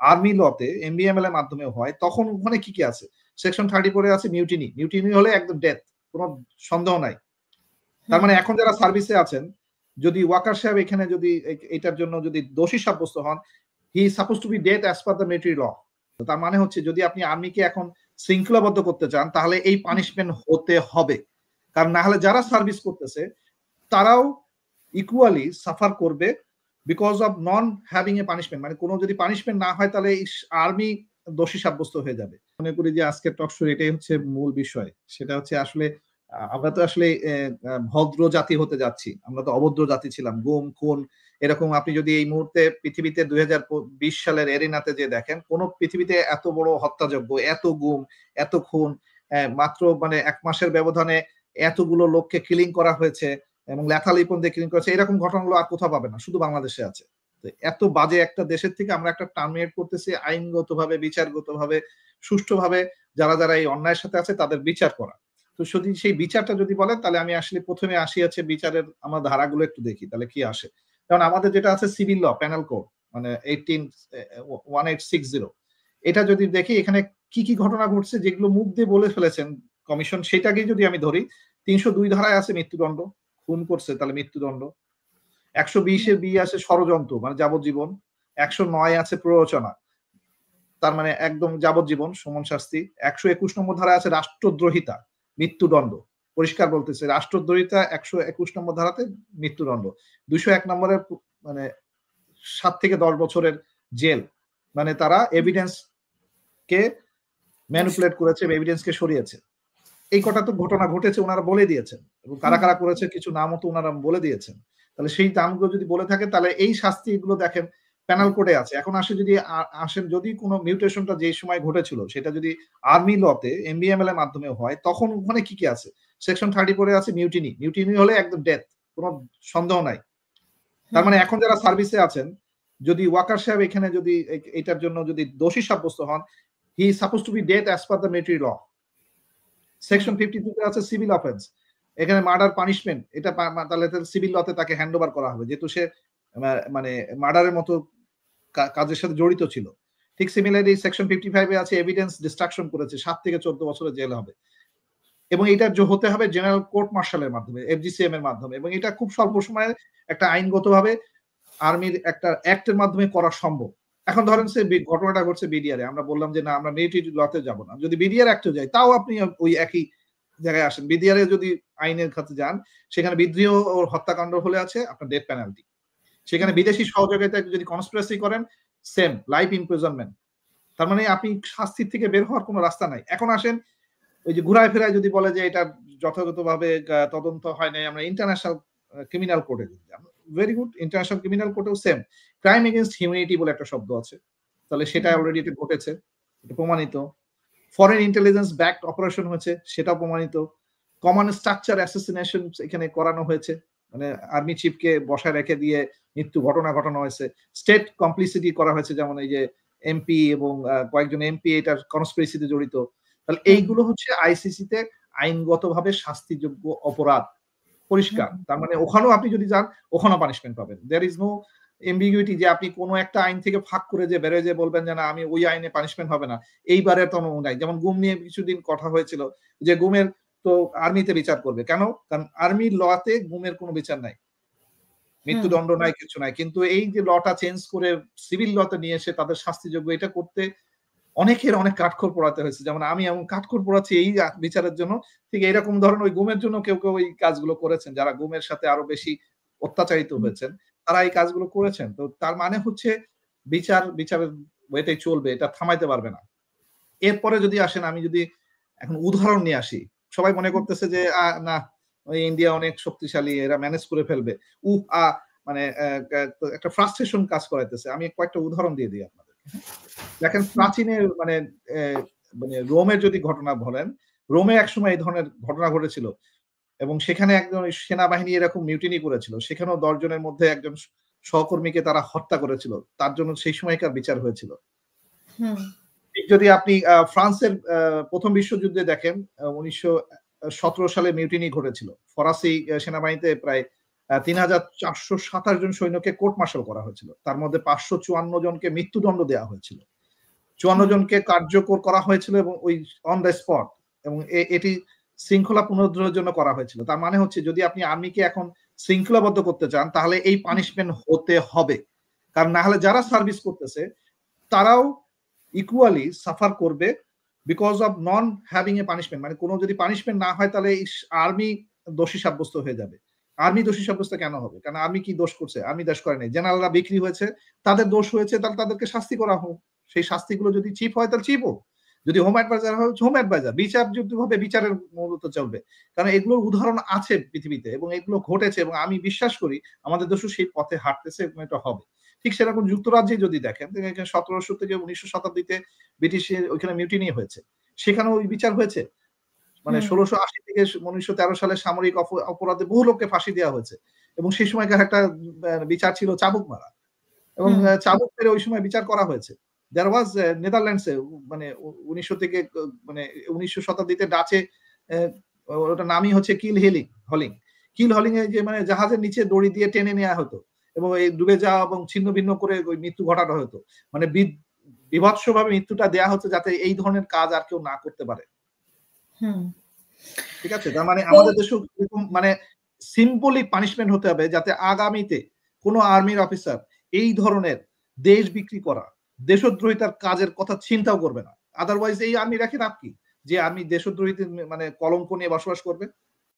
Army লতে এমবিএমএল এর মাধ্যমে হয়, তখন ওখানে কি আছে? সেকশন 34 এ আছে মিউটিনি। মিউটিনি হলে একদম ডেথ। কোন সন্দেহ নাই। তার মানে এখন যারা সার্ভিসে আছেন, যদি ওয়াকার সাহেব এখানে যদি এটার জন্য যদি দোষী সাব্যস্ত হন, he is suppose to be dead as per the military law. তার মানে হচ্ছে যদি আপনি আর্মিকে এখন শৃঙ্খলাবদ্ধ করতে চান, তাহলে এই পানিশমেন্ট হতে হবে। কারণ না হলে যারা সার্ভিস করতেছে তারাও ইকুয়ালি সাফার করবে because of non having a punishment. মানে কোনো যদি পানিশমেন্ট না হয় তাহলে আর্মি দোষী সাব্যস্ত হয়ে যাবে। মনে করি যে আজকের টক শো এটাই হচ্ছে মূল বিষয়। সেটা হচ্ছে আসলে আমরা তো আসলে ভদ্র জাতি হতে যাচ্ছি। আমরা তো অভদ্র জাতি ছিলাম। গুম, খুন এরকম আপনি যদি এই মুহূর্তে পৃথিবীতে ২০২০ সালের এরিনাতে যে দেখেন, কোন পৃথিবীতে এত বড় হত্যাযজ্ঞ, এত গুম, এত খুন মাত্র মানে ১ মাসের ব্যবধানে এতগুলো লোককে কিলিং করা হয়েছে এবং ল্যাথাল ওয়েপন দিয়ে কিলিং করেছে। এরকম ঘটনাগুলো আর কোথাও পাবে না। শুধু বাংলাদেশে আছে। তো এত বাজে একটা দেশের থেকে আমরা একটা টার্মিনেট করতেছি আইনগতভাবে, বিচারগতভাবে, সুষ্ঠুভাবে যারা এই অন্যায়ের সাথে আছে তাদের বিচার করা। তো যদি সেই বিচারটা যদি বলেন তাহলে আমি আসলে ১ম এ আসি হচ্ছে বিচারের আমরা ধারাগুলো একটু দেখি তাহলে কি আসে। কারণ আমাদের যেটা আছে সিভিল ল, পেনাল কোড মানে 1860 এটা যদি দেখি এখানে কি ঘটনা ঘটছে যেগুলো মুখ দিয়ে বলে ফেলেছেন কমিশন সেটাকেই যদি আমি ধরি ৩০২ ধারায় আছে মৃত্যুদণ্ড, খুন করছে তাহলে মৃত্যুদণ্ড। ১২০ এর বি আছে ষড়যন্ত্র মানে যাবজ্জীবন। ১০৯ আছে প্ররোচনা। তার মানে একদম যাবজ্জীবন সমান শাস্তি। ১২১ নম্বর ধারায় আছে রাষ্ট্রদ্রোহিতা, মৃত্যুদণ্ড। পরিষ্কার বলতেছে রাষ্ট্রদ্রোহিতা ১২১ নম্বর ধারাতে মৃত্যুদণ্ড। ২০১ নম্বরের মানে ৭ থেকে ১০ বছরের জেল। মানে তারা এভিডেন্স কে ম্যানিপুলেট করেছে, এভিডেন্স কে সরিয়েছে। এই কটা তো ঘটনা ঘটেছে ওনারা বলে দিয়েছেন এবং কারা করেছে কিছু নামও তো ওনারা বলে দিয়েছেন। তাহলে সেই নামগুলো যদি বলে থাকে তাহলে এই শাস্তিগুলো দেখেন পেনাল কোডে আছে। এখন আসেন যদি কোনো মিউটেশনটা যে সময় ঘটেছিল সেটা যদি আর্মি লতে এমবিএমএল এর মাধ্যমে হয়, তখন ওখানে কি আছে? সেকশন 34 এ আছে মিউটিনি। মিউটিনি হলে একদম ডেথ। কোন সন্দেহ নাই। তার মানে এখন যারা সার্ভিসে আছেন, যদি ওয়াকার সাহেব এখানে যদি এটার জন্য যদি দোষী সাব্যস্ত হন, he is suppose to be dead as per the military law. Section 52 তে আছে সিভিল অফেন্স। এখানে মার্ডার পানিশমেন্ট এটা তাহলে সিভিল লতে তাকে হ্যান্ড ওভার করা হবে যেহেতু সে মানে মার্ডারের মতো কাজের সাথে জড়িত ছিল। ঠিক সিমিলারলি সেকশন 55 এ আছে এভিডেন্স ডিস্ট্রাকশন করেছে ৭ থেকে ১৪ বছরের জেল হবে। এবং এটা হতে হবে জেনারেল কোর্ট মার্শালের মাধ্যমে, এফজিসিএম এর মাধ্যমে এবং এটা খুব স্বল্প সময়ে একটা আইনগতভাবে আর্মির একটা অ্যাক্টের মাধ্যমে করা সম্ভব। এখন ধরেন সে ঘটনাটা ঘটছে বিডিআর এ। আমরা বললাম যে না আমরা মিলিটারি লতে যাব না। যদি বিডিআর অ্যাক্টে যাই তাও আপনি ওই একই জায়গায় আসেন। বিডিআর এ যদি আইনের কাছে যান সেখানে বিদ্রোহ ও হত্যাকাণ্ড হলে আছে আপনার ডেথ পেনাল্টি। সেখানে বিদেশি সহযোগিতায় যদি কনস্পিরেসি করেন সেম লাইফ ইমপ্রিজনমেন্ট। তার মানে আপনি শাস্তির থেকে বের হওয়ার কোনো রাস্তা নাই। এখন আসেন ওই যে ঘুরায় ফেরায় যদি বলে যে এটা যথাযথভাবে তদন্ত হয় নাই আমরা ইন্টারন্যাশনাল ক্রিমিনাল কোর্টে যদি যান। ভেরি গুড ইন্টারন্যাশনাল ক্রিমিনাল কোর্টেও সেম ক্রাইম এগেইনস্ট হিউম্যানিটি বলে একটা শব্দ আছে। তাহলে সেটা অলরেডি এটা ঘটেছে। এটা প্রমাণিত। ফরেন ইন্টেলিজেন্স ব্যাকড অপারেশন হয়েছে সেটাও প্রমাণিত। কমন স্ট্রাকচার অ্যাসাসিনেশন এখানে করানো হয়েছে। মানে আর্মি চিফকে বসায় রেখে দিয়ে মৃত্যু ঘটনা ঘটানো হয়েছে। স্টেট কমপ্লিসিটি করা হয়েছে যেমন এই যে এমপি এবং কয়েকজন এমপি এটার কনস্পিরেসিতে জড়িত। তাহলে এইগুলো হচ্ছে আইসিসিতে আইনগতভাবে শাস্তিযোগ্য অপরাধ। পরিষ্কার। তার মানে ওখানেও আপনি যদি যান ওখানেও পানিশমেন্ট পাবেন। দেয়ার ইজ নো এম্বিগুইটি যে আপনি কোন একটা আইন থেকে ফাঁক করে যে বেরোয় যে বলবেন যে না আমি ওই আইনে পানিশমেন্ট হবে না। এইবারে তো নাই। যেমন গুম নিয়ে কিছুদিন কথা হয়েছিল যে গুমের তো আর্মিতে বিচার করবে। কেন? কারণ আর্মির লতে গুমের কোনো বিচার নাই। মৃত্যুদণ্ড নাই কিছু নাই। কিন্তু এই যে লটা চেঞ্জ করে সিভিল লতে নিয়ে এসে তাদের শাস্তিযোগ্য এটা করতে অনেকের অনেক কাঠখড় পোড়াতে হয়েছে। যেমন আমি এমন কাঠখড় পোড়াচ্ছি এই বিচারের জন্য। ঠিক এরকম ধরনের ওই গুমের জন্য কেউ এই কাজগুলো করেছেন। যারা গুমের সাথে আরো বেশি অত্যাচারিত হয়েছেন, তারা এই কাজগুলো করেছেন। তো তার মানে হচ্ছে বিচারের ওয়েতেই চলবে। এটা থামাইতে পারবে না। এরপরে যদি আসেন আমি যদি এখন উদাহরণ নিয়ে আসি। সবাই মনে করতেছে যে না ওই ইন্ডিয়া অনেক শক্তিশালী এরা ম্যানেজ করে ফেলবে। মানে একটা ফ্রাস্ট্রেশন কাজ করাইতেছে। আমি কয়েকটা উদাহরণ দিয়ে দিই আপনাদেরকে। দেখেন প্রাচীনের মানে রোমের যদি ঘটনা বলেন, রোমে একসময় এই ধরনের ঘটনা ঘটেছিল এবং সেখানে একজন সেনাবাহিনী এরকম মিউটিনি করেছিল। সেখানেও ১০ জনের মধ্যে একজন সহকর্মীকে তারা হত্যা করেছিল। তার জন্য সেই সময়কার বিচার হয়েছিল। যদি আপনি ফ্রান্সের ১ম বিশ্বযুদ্ধে দেখেন ১৯১৭ সালে মিউটিনি ঘটেছিল। ফরাসি সেনাবাহিনীতে প্রায় ৩,৪২৭ জন সৈন্যকে কোর্ট মার্শাল করা হয়েছিল। তার মধ্যে ৫৫৪ জনকে মৃত্যুদণ্ড দেওয়া হয়েছিল। ৫৪ জনকে কার্যকর করা হয়েছিল এবং ওই অন দ্য স্পট, এবং এটি শৃঙ্খলা পুনরুদ্ধারের জন্য করা হয়েছিল। তার মানে হচ্ছে যদি আপনি আর্মিকে এখন শৃঙ্খলাবদ্ধ করতে চান তাহলে এই পানিশমেন্ট হতে হবে। কারণ না হলে যারা সার্ভিস করতেছে তারাও ইকুয়ালি সাফার করবে because of non having a punishment. মানে কোনো যদি পানিশমেন্ট না হয় তাহলে আর্মি দোষী সাব্যস্ত হয়ে যাবে। আর্মি দোষী সাব্যস্ত কেন হবে? কারণ আর্মি কি দোষ করছে? আর্মি দোষ করে নাই। জেনারেলরা বিক্রি হয়েছে, তাদের দোষ হয়েছে, তাহলে তাদেরকে শাস্তি করা হোক। সেই শাস্তিগুলো যদি চিপ হয় তাহলে চিপ হোক। যদি হোম অ্যাডভাইজার হয় হোম অ্যাডভাইজার। বিচার যদি হবে বিচারের মূলত চলবে। কারণ এগুলোর উদাহরণ আছে পৃথিবীতে এবং এগুলো ঘটেছে এবং আমি বিশ্বাস করি আমাদের দেশও সেই পথে হাঁটতেছে এবং এটা হবে। ঠিক সেরকম যুক্তরাজ্যে যদি দেখেন ১৭০০ থেকে ১৯০০ শতাব্দীতে ব্রিটিশের ওইখানে মিউটিনি হয়েছে। সেখানেও ওই বিচার হয়েছে। মানে ১৬৮০ থেকে ১৯১৩ সালে সামরিক অপরাধে বহু লোককে ফাঁসি দেওয়া হয়েছে। এবং সেই সময়কার একটা বিচার ছিল চাবুক মারা। এবং চাবুক মেরে ওই সময় বিচার করা হয়েছে। দেয়ার ওয়াজ নেদারল্যান্ডসে মানে ১৯০০ থেকে মানে ১৯০০ শতাব্দীতে ডাচে ওটার নামই হচ্ছে হলিং। কিল হলিং এ যে মানে জাহাজের নিচে দড়ি দিয়ে টেনে নেওয়া হতো এবং এই ডুবে যাওয়া এবং ছিন্ন ভিন্ন করে ওই মৃত্যু ঘটানো হতো। মানে বিভৎসভাবে মৃত্যুটা দেয়া হতো যাতে এই ধরনের কাজ আর কেউ না করতে পারে। ঠিক আছে? তার মানে আমাদের দেশেও এরকম মানে সিম্বলিক পানিশমেন্ট হতে হবে যাতে আগামীতে কোন আর্মির অফিসার এই ধরনের দেশ বিক্রি করা, দেশদ্রোহিতার কাজের কথা চিন্তাও করবে না। আদারওয়াইজ এই আর্মি রেখে লাভ কি? যে আর্মি দেশদ্রোহিতার মানে কলঙ্ক নিয়ে বসবাস করবে।